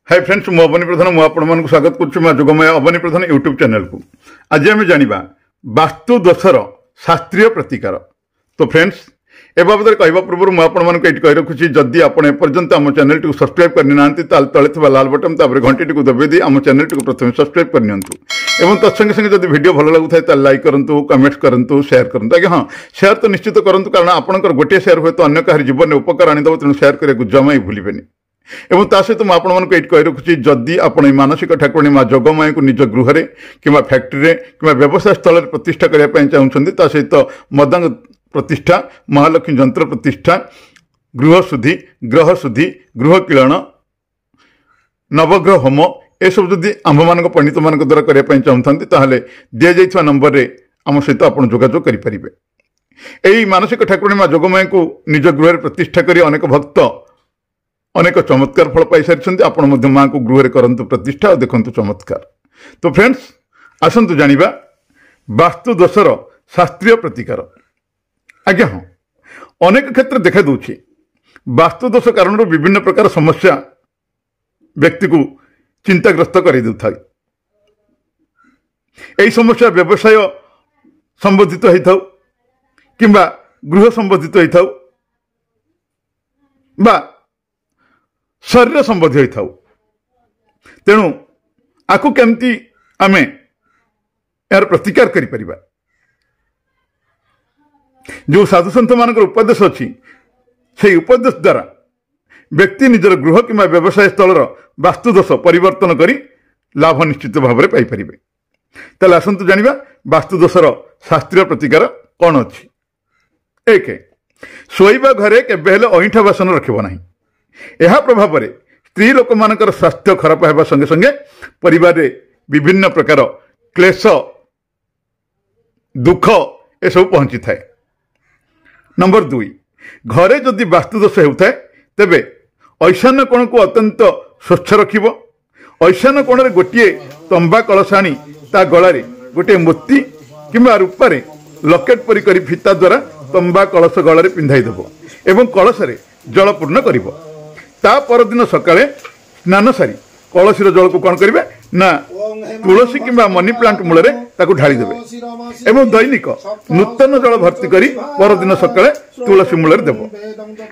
Hi friends मु अवनी प्रधान मुझे स्वागत करुँ जोगमय अवनी प्रधान यूट्यूब चैनल को। आज आम जाना वास्तु दोषर शास्त्रीय प्रतिकार। तो फ्रेंड्स ए बाबद कहवा पूर्व मुझे कही रखुच्छी जदि आप एपर्यंत आम चैनल टी सब्सक्राइब करनी ना तले लाल बटन तापर घंटी टी दबाई दी आम चैनल टी प्रथम सब्सक्राइब करनी और तत्संगे संगे जब वीडियो भल लगुता है लाइक करूँ कमेंट करूँ शेयर करूँ। आगे हाँ शेयर तो निश्चित करूँ कारण आपंकर गोटे शेयर हुए तो अन्य कहार जीवन में उपकार आनीदेव तेणु शेयर करने जमा ही भूलें। एवं ता सहित मुझे कही रखुच्छी जदि आप मानसिक ठाकुराणी माँ जोगमाया को निज गृह कि फैक्ट्री कि व्यवसाय स्थल प्रतिष्ठा करने चाहते ता सहित मदांग प्रतिष्ठा महालक्ष्मी जंत्र प्रतिष्ठा गृह शुद्धि गृह किलन नवग्रह होम यह सब जदि आम मान पंडित मान द्वारा करने चाहते दि जा नंबर में आम सहित आप जोगाजोग करेंगे। यही मानसिक ठाकुराणी माँ जोगमाया को निज गृह प्रतिष्ठा कर अनेक भक्त अनेक चमत्कार फल पाई सारी आपण माँ को गृह करंतु प्रतिष्ठा और देखु चमत्कार। तो फ्रेंड्स आसतु जानिबा वास्तु दोषर शास्त्रीय प्रतिकार। आज्ञा हाँ अनेक क्षेत्र देखा दूची वास्तु दोष कारण विभिन्न प्रकार समस्या व्यक्ति को चिंताग्रस्त कर देता। यही समस्या व्यवसाय संबंधित होता किंबा गृह संबंधित होता बा शरीर संबंधी होता। तेणु आपको केमती आम यार प्रतिकार करिपर जो साधु सन्थ मान उपदेश अच्छी से उपदेश द्वारा व्यक्ति निजर गृह कि व्यवसाय स्थल वास्तु दोष परिवर्तन कर लाभ निश्चित भाव में पाइपर। तेल आसतु जानिबा वास्तु दोषर शास्त्रीय प्रतिकार कौन अच्छी। एक शोइबा घरे केबे हेले अईठा बासन रखिब नाही। यह प्रभाव में स्त्री लोक मानकर स्वास्थ्य खराब होगा संगे संगे परिवार रे विभिन्न प्रकार क्लेश दुख ये सब पहुंची थाए। नंबर 2 घरे जदि वास्तुदोष होता है तेबे ऐशान्य कोण को अत्यंत स्वच्छ रखिब। ऐशान्य कोण रे गोटे तंबा कलश आनी ता गलारे गोटे मोती किंबा रूपारे लकेट परी करी फिता द्वारा तंबा कलश गलारे पिंधाई देबो एवं कलश रे जल पूर्ण करिबो। ता परदिन सकाळे स्नान सारी कलशीर जल को कौन करेंगे ना तुलसी किंबा मनी प्लांट मूल ढाली देवे एवं दैनिक नूतन जल भर्ती करी परदिन सकाळे तुलसी मूल देव।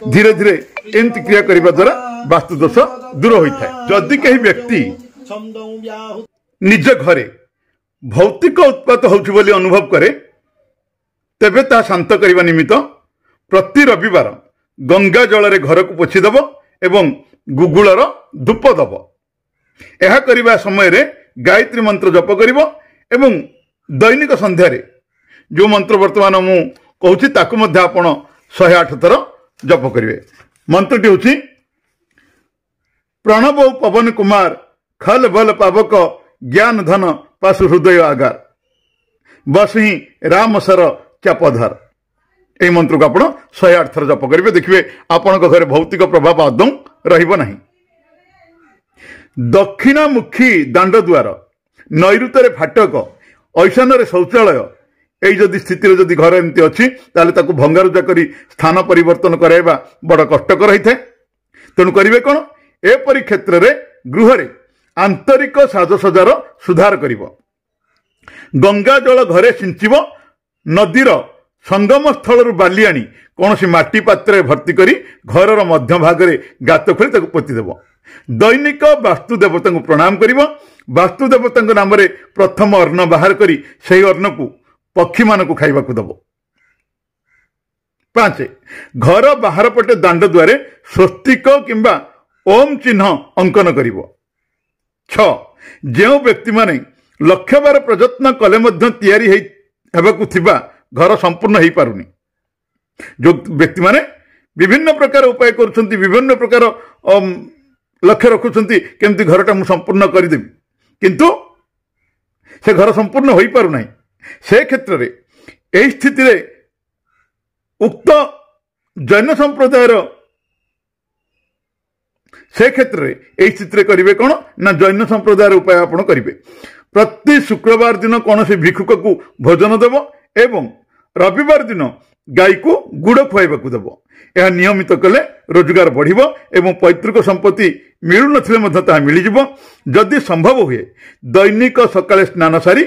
धीरे धीरे एमती क्रिया करने द्वारा वास्तुदोष दूर होता है। जदि कहीं व्यक्ति निज घरे भौतिक उत्पात होउछि बोली अनुभव करे तेबे ता शांत करने निमित्त प्रति रविवार गंगा जल रे घर को पोछीदेव एवं गुगुलर धूप दब। यह करने समय रे गायत्री मंत्र जप करिवो एवं दैनिक संध्या रे जो मंत्र वर्तमान मु कहूछि ताकु मध्ये आपण 108 थर जप करिवे। मंत्रटी होछि प्रणव पवन कुमार खल बल पावक ज्ञान धन पाशु हृदय आगार बसही राम सर चापधार। यही मंत्र को आप 108 थर जप करेंगे देखिए आपण घरे भौतिक प्रभाव आदौ रहिबो नाही। दक्षिणामुखी दांड द्वार नैऋत फाटक ऐशान्य शौचालय यही जदि स्थिति जदि घर एमती अच्छी ताले ताकू भंगारुजा करी स्थान परिवर्तन कराइबा बड़ कष्टकर होता है। तेणु करिवे कोन एपरि क्षेत्र रे गृह रे आंतरिक साजसजार सुधार करिवो। गंगा जल घरे सिंचिबो नदीर संगम स्थल बाली आनी कौन सी माटी पात्र भर्ती करी घर मध्य भाग में गात खोली पोतीदेव। दैनिक वास्तु देवता को प्रणाम करिवो। वास्तु देवता नाम रे प्रथम अर्ण बाहर करी सही अर्ण को पक्षी मान को खाइबा को दबो। 5 घर बाहर पटे दांड द्वारे स्वस्तिक किंबा ओम चिन्ह अंकन करिवो। 6 जो व्यक्ति माने लक्ष्य बार प्रयत्न कले मध्य तैयारी हेबाकु थिबा घर संपूर्ण हो पारुनी। जो व्यक्ति माने विभिन्न प्रकार उपाय करुछंती विभिन्न प्रकार लक्ष्य रखुछंती केमती घरटा मु संपूर्ण करदेवी किंतु से घर संपूर्ण हो पारु नाही। से क्षेत्र रे एही स्थिति रे उक्त जैन संप्रदायर से क्षेत्र रे एही स्थिति रे करिवे कोन ना जैन संप्रदायर उपाय आपण करिवे। प्रति शुक्रवार दिन कौन से भिक्षुक को भोजन देव एवं रविवार दिन गाय को गुड़ खुआइबा को देव। यह नियमित कले रोजगार बढ़िबो एवं पैतृक संपत्ति मिलू नथिले मध्य ताहा मिलिजिबो। जदि संभव हुए दैनिक सकाळे स्नान सारी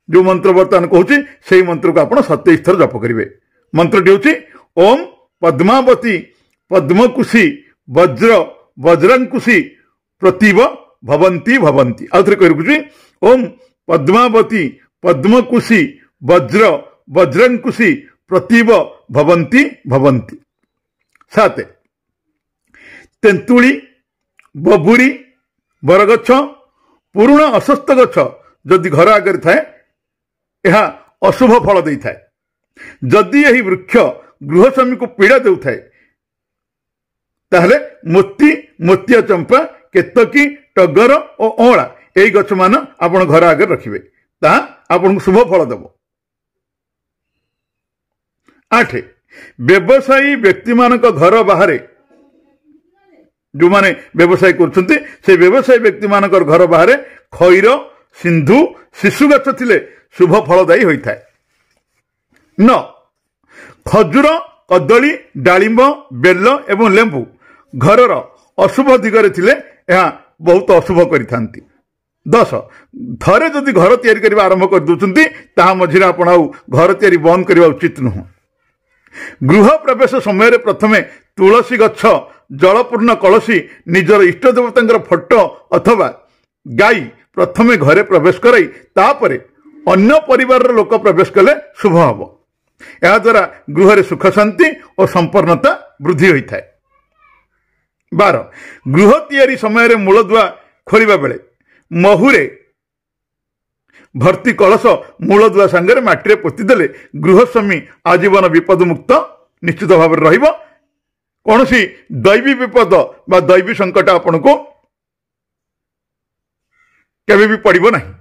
जो मंत्र वर्तमान कहूची सेही मंत्र को आपण 27 थर जप करिवे। मंत्रटी होची ओम पद्मावती पद्मकुशी वज्र वज्रांकुशी प्रतिव भवंती भवंती। आउ थरे कहि ओम पद्मावती पद्मकुशी वज्र वज्रांकुशी प्रतिव भवंती भवंती। 7 तेंतुली बबुरी बरगछ पुरुण अस्वस्थ गछ जदि घर आगे थाए यह अशुभ फल दे थाए। जदि यही वृक्ष गृहस्वामी को पीड़ा देउ थाए ताहले मोती मोतिया चंपा केतकी टगर और अँला यही गछ मान आपण घर आगे रखिए ता आपन शुभ फल देव। 8 व्यवसायी व्यक्ति मान घर बाहर जो माने व्यवसाय करछन्ते से व्यवसायी व्यक्ति मान घर बाहर खैर सिंधु शिशु गछ थिले शुभ फलदायी होता है। 9 खजूर कदली डालिंब बेल एवं लेंबू घरर अशुभ दिगरे थिले यह बहुत अशुभ करिथांती। 10 थरे जदि घर तैयारी करबा आरंभ कर दोचंती ताहा मझिरा आपण आउ घर तैयारी बंद करबा उचित नुह। गृह प्रवेश समय रे प्रथमे तुलसी गछ जलपूर्ण कलसी निजर इष्ट देवतांकर फोटो अथवा गाई प्रथमे घरे प्रवेश कराई तापरे अन्य परिवार लोक प्रवेश कले शुभ हम। या द्वारा गृह रे सुख शांति और संपन्नता वृद्धि होता है। 12 गृह तैयारी समय रे मूलदुआ खोलिबा बेले महुरे भर्ती कलश मूलदुआ संगे माटी पोती देले गृहस्वामी आजीवन विपद मुक्त निश्चित भाव रहिबो। कौन सी दैवी विपद बा दैवी संकट आपण को केबे भी पड़िबो नहीं।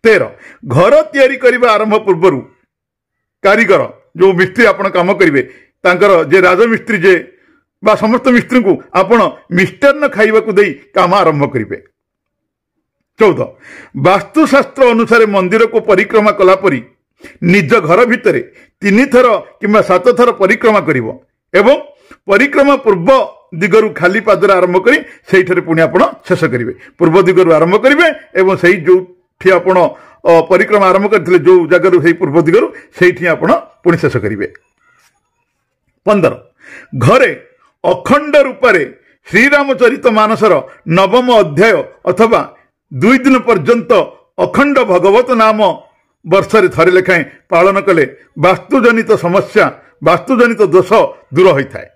13 घर तैयारी करिबा आरंभ पूर्वरु कारीगर जो मिस्त्री आपण काम करिवे तांकर जे राजमिस्त्री जे बा समस्त मिस्त्री को आपण मिष्टान्न खाइबा को देई काम आरंभ करिवे। 14 वास्तुशास्त्र अनुसार मंदिर को परिक्रमा कला परी निज घर भितर 3 थर किंबा 7 थर परिक्रमा करिवो एवं परिक्रमा पूर्व दिगरु खाली पादर आरंभ करी सेठरे पुणी आपण शेष करिवे। पूर्व दिगरु आरंभ करिवे एवं सेही जोठी आपण परिक्रमा आरंभ करथिले जो जगरु सेही पूर्व दिगरु सेठी आपण पुणी शेष करिवे। 15 घरे अखंड रूपरे श्रीरामचरित मानसर 9म अध्याय अथवा 2 दिन पर्यंत अखंड भगवत नाम वर्षरे थरे लेखाएं पालन कले वास्तुजनित समस्या वास्तुजनित दोष दूर होता है।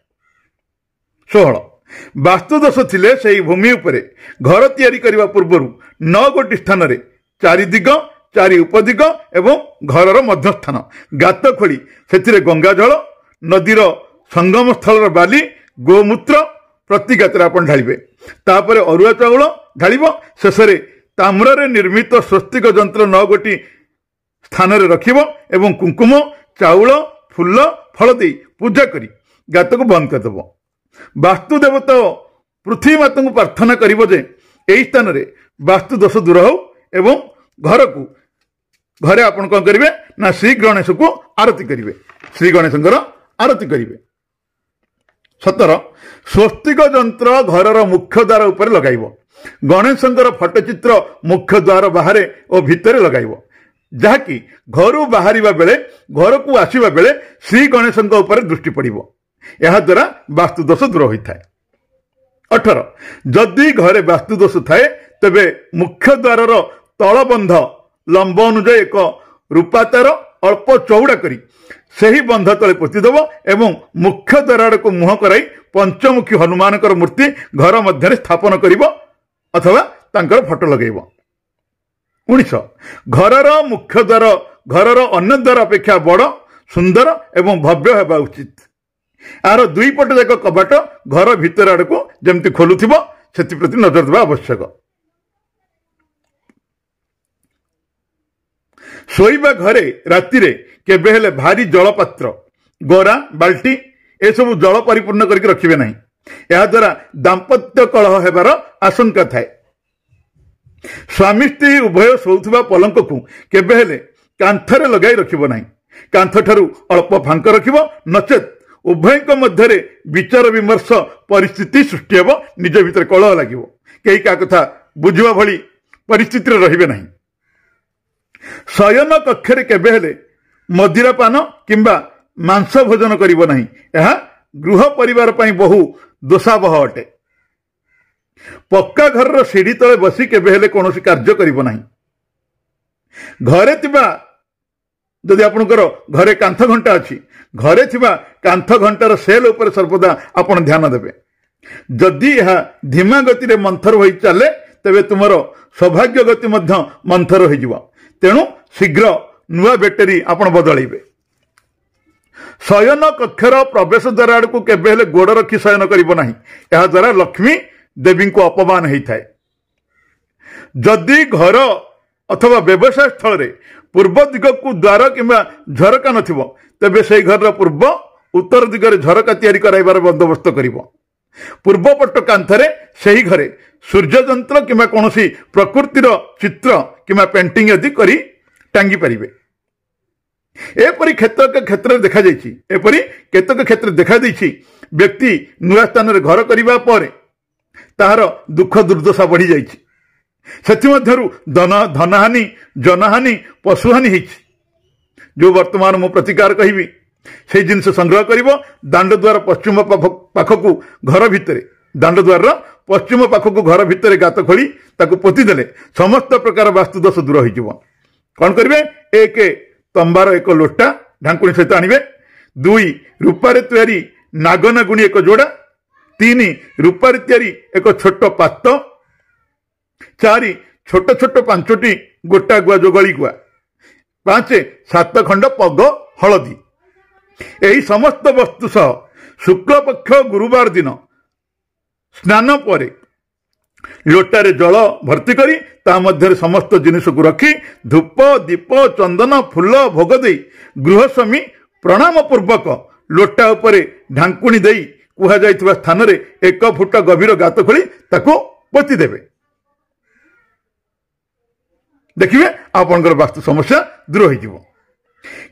16 वास्तु दोष थिले सेही भूमि उपरे घर तैयारी करबा पूर्वरु 9 गोटी स्थान रे 4 दिग 4 उपदिग एवं घरर मध्यस्थान गात खोली सेथिरे गंगा जल नदीर संगम स्थलर बाली गोमूत्र प्रति गात्रे आपण ढालिबे। तापरे अरुआ चाउल ढालिबो। शेषरे ताम्र निर्मित स्वस्तिक यंत्र 9 गोटी स्थान रे रखिबो एवं कुंकुम चाउल फूल फल दे पूजा करी गात को बंद करदेव। वास्तु देवता पृथ्वी माता को प्रार्थना करिबो जे एही स्थान रे वास्तु दोष दूर हो एवं घर को घरे आपण कोन करिवे ना श्री गणेश को आरती करिवे श्री गणेशंकर आरती करिवे। 17 स्वस्तिक यंत्र घरर मुख्य द्वार ऊपर लगाइबो। गणेशंकर फोटोचित्र मुख्य द्वार बाहर और भितर लगाइबो जहाँकि घर बाहर बेले घर को आसवा बेले श्री गणेश दृष्टि पड़ो यह द्वारा वास्तुदोष दूर होता है। 18 जदि घरे वास्तुदोष थाए तेबे मुख्य द्वार तलबंध लंब अनुजाई एक रूपातार अल्प चौड़ा करी सही बंध तले पोतीदेव एवं मुख्य द्वार को मुह कराई पंचमुखी हनुमान मूर्ति घर मध्य स्थापन करिबो अथवा तांकर फोटो लगेइबो। 19 घरर मुख्य द्वार घरर अन्य द्वार अपेक्षा बड़ सुंदर एवं भव्य होगा उचित। यार 2 पट जाक कबाट घर भितर आड़ को जमती खोलुथिबो सेति प्रति नजर देवा आवश्यक। शोइबा घरे राति रे केबे हेले भारी जलपात्र गोरा बाल्टी ए सब जल परिपूर्ण करके रखिबे नहीं या द्वारा दाम्पत्य कलह हेबार आशंका थाए। स्वामी स्त्री उभय शोथुबा पलंक को केबे हेले कांथरे लगाई रखिबो नहीं कांथ ठारू अल्प फांक रखिबो नचेत उभय मध्य विचार विमर्श परिस्थिति सृष्टि हेब निज भितर कलह लगे कई क्या कथा बुझा भली परिस्थिति रहिबे नहीं। शयन कक्षरे केबे हेले मदिरा पान किंबा मांस भोजन करिबो नहीं। यह गृह परिवार पई बहु दोषावह अटे। पक्का घर सीढ़ी तले बसी केबे हेले कोनोसी कार्य करिबो नहीं। घरे थिबा जदि आपनकर घरे कांथ घंटा अछि घरे थिबा कांथ घंटार सेल उपर सर्वदा आपण ध्यान देबे। जदि यह धीमा गति रे मंथर होई चले तेबे तुमरो सौभाग्य गति मध्य मंथर होई जिवो। तेणु शीघ्र नुआ बैटरी आपण बदलैबे। शयन कक्षर प्रवेश द्वार आड़क केबे हेले गोड़ रखी शयन करिबो नाही। एहा द्वारा लक्ष्मी देवी को अपमान होता है। जदि घर अथवा व्यवसाय स्थल रे पूर्व दिग को द्वार किंबा झरका नथिबो तेबे से घर पूर्व उत्तर दिगरे झरका तैयारी कराइबार बंदोबस्त करिबो। पूर्वपट कांथरे सही घरे सूर्य यंत्र किंबा कोनोसी प्रकृतिर चित्र किंबा पेंटिंग आदि करी टांगी पारिबे। एपरी क्षेत्र देखा जाइछि। एपरी केतक क्षेत्र देखा दैछि व्यक्ति नुआ स्थान रे घर करिबा परे ताहार दुख दुर्दशा बढ़ी जाइछि। सेथिमध्यरु धनहानि जनहानि पशुहानि होइछि। जो वर्तमान मु प्रतिकार कहिबी से जिनस संग्रह करिवो दांड द्वार पश्चिम पाखकु घर भितरे दांड द्वार पश्चिम पाखकु घर भितरे गात खोली ताकु पोति देले समस्त प्रकार वास्तु दोष दूर होई जिवो। कोन करिवे एक तंबार एक लोटा ढांकुणी सहित आनिबे। 2 रूपारे तयारी नागनागुणी एक जोड़ा। 3 रूपारे तयारी एक छोट पात। 4 छोट छोट 5टी गोटा गुआ जोगली गुआ। 5 7 खंड पग हलदी। यही समस्त वस्तु सह शुक्ल पक्ष गुरुवार दिन स्नान परे लोटारे जल भर्ती करी ता मध्य समस्त जिनिस को रखी धूप दीप चंदन फूल भोग दे गृहस्वामी प्रणाम पूर्वक लोटा उपरे ढांकुणी दे कुहा जाइथिबा स्थान रे 1 फुट गभीर गात खोली ताको पोति देबे। देखिए आपनकर वास्तु समस्या दूर हो जिवो।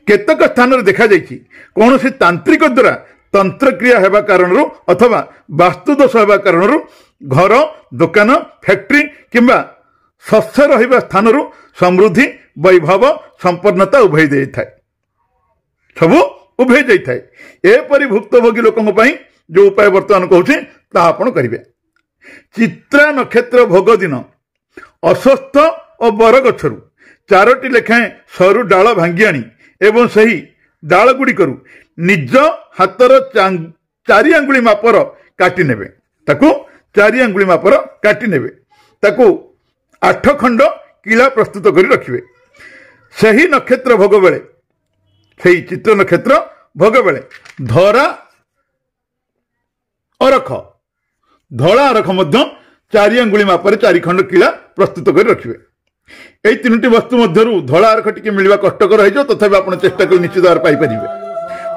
केतक स्थान रे देखा जाइछि कोनोसी तांत्रिक द्वारा तंत्र क्रिया हेबा कारणरू अथवा वास्तु दोष हेबा कारणरू घर दुकान फैक्ट्री किंबा शस्य रहिबा स्थानरू समृद्धि वैभव संपन्नता उभय दे थाए। सबु उभय जाई थाए। एपरि भुक्तभोगी लोकन पई जो उपाय वर्तमान कहूछि ता आपण करिवे। चित्रा नक्षत्र भोग दिन अस्वस्थ और बर गछरू 4टी लेखाएं सरू डाल भांगी आनी एवं सही डाल गुड़ी करू निज हातर 4 आंगुली मापर काटी नेबे। ताकू 4 आंगुली मापर काटी नेबे। ताकू 8 खंड किला प्रस्तुत करी रखिबे। सही नक्षत्र भोग बेले सही चित्र नक्षत्र भोग बेले धरा अरख धड़ा अरख मध्य 4 आंगुली मापर 4 खंड किला प्रस्तुत करी रखिबे। এই 3টি वस्तु मध्यरु धड़ा अरख टिके मिलवा कष्टकर होइजो तथापि आपण चेष्टा कर निश्चित भाव पाई परिबे।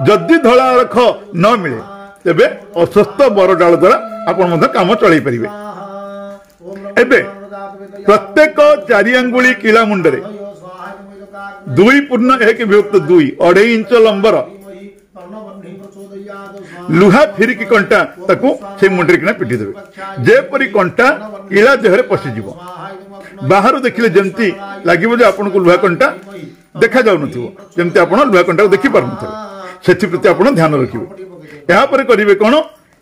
जदि धड़ा अरख न मिले तेबे अस्वस्थ बर डाल द्वारा आपण मध्य काम चलाई परिबे। एबे प्रत्येक 4 आंगुली किला मुंडरे 2.1/2 2.5 इंच लंबर लुहा फिरिकी कंटा ताकू से मुंडरे किना पिटी देबे। जेपरी कंटा किला देहरे पसि जिवो। बाहर देखिले जमती लागिबो जे आपन को लुहा कंटा देखा जाउ नथिबो जमती आपन लुहा कंटा को देखि पारनथिबो। सेथि प्रति आपन ध्यान रखिबे। एहा परे करिवे कोन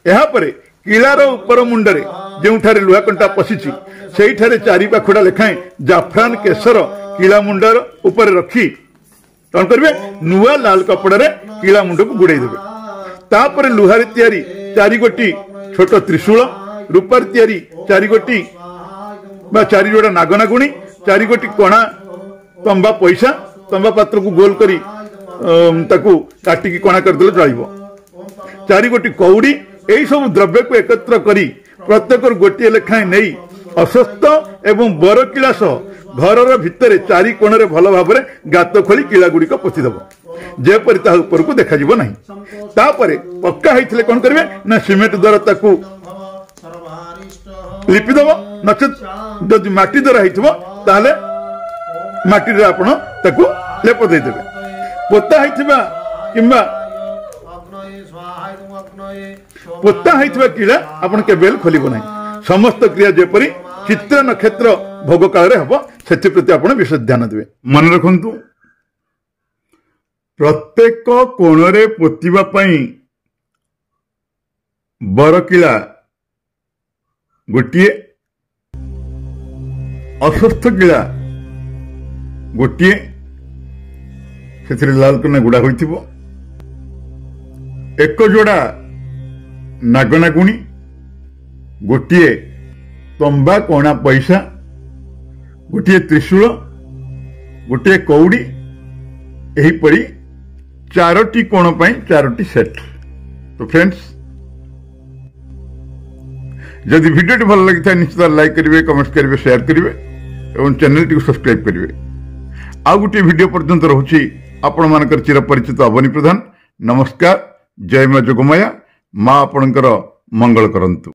एहा परे किलार ऊपर मुंडरे जेउठारे लुहा कंटा पसिछि सेइठारे 4 पाखुडा लेखाएं जाफरान केसर किला मुंडर ऊपर रखी कोन करिवे नुआ लाल कपड़ा रे किला मुंड को गुड़ाई देबे। तापर लुहारे तयारी 4 गोटी छोट त्रिशूल रूपार तयारी 4 गोटी 4 जोड़ा नागनागुणी 4 गोटी कणा तंबा पैसा तंबा पात्र को गोल करी ताकू काटिकी कणा करदेले चलिबो। 4 गोटी कौड़ी यही सब द्रव्य को एकत्र करी प्रत्येक गोटे लेखाएं नहीं अस्वस्थ एवं बर किला सह घर भितर 4 कोण रे भल भाव गात खोली किला गुड़ी को पोतिदेव। जेपरी ता ऊपर को देखा जिवो नहीं। तापरे पक्का होइथिले कोन करिवे ना सिमेंट द्वारा ताकू लिपिदेव नचेत जदि माटी द्वारा होइथिबो ताले माटी रे आपण ताकू लेप देदेबे। पोता होइथिबा किंबा पोता होइथिबा किला आपण केबेल खोलिबो नाही समस्त क्रिया जेपरी चित्र नक्षत्र भोग काल रे हबो सेति प्रति आपण विशेष ध्यान देबे मन रखंतु प्रत्येक कोणरे पोतिबा पई बरकिला गोटिए अस्वस्थ किला गोटिए से लाल कना गुड़ा होइथिबो एक जोड़ा नागनागुणी गोटिए तंबा कोणा पैसा गोटिए त्रिशूल गोटिए कौड़ी एहीपरी चारोटी कोण पई चारोटी सेट। तो फ्रेंड्स जदि वीडियो भल लगी था निश्चित लाइक करेंगे कमेंट करेंगे शेयर करेंगे और चैनल टी सब्सक्राइब करेंगे। आउ गोटे वीडियो पर्यंत रोचे आपण मानकर चिरपरिचित अवनी प्रधान। नमस्कार। जय मां जोगमाया। मां आपणकर मंगल करंतु।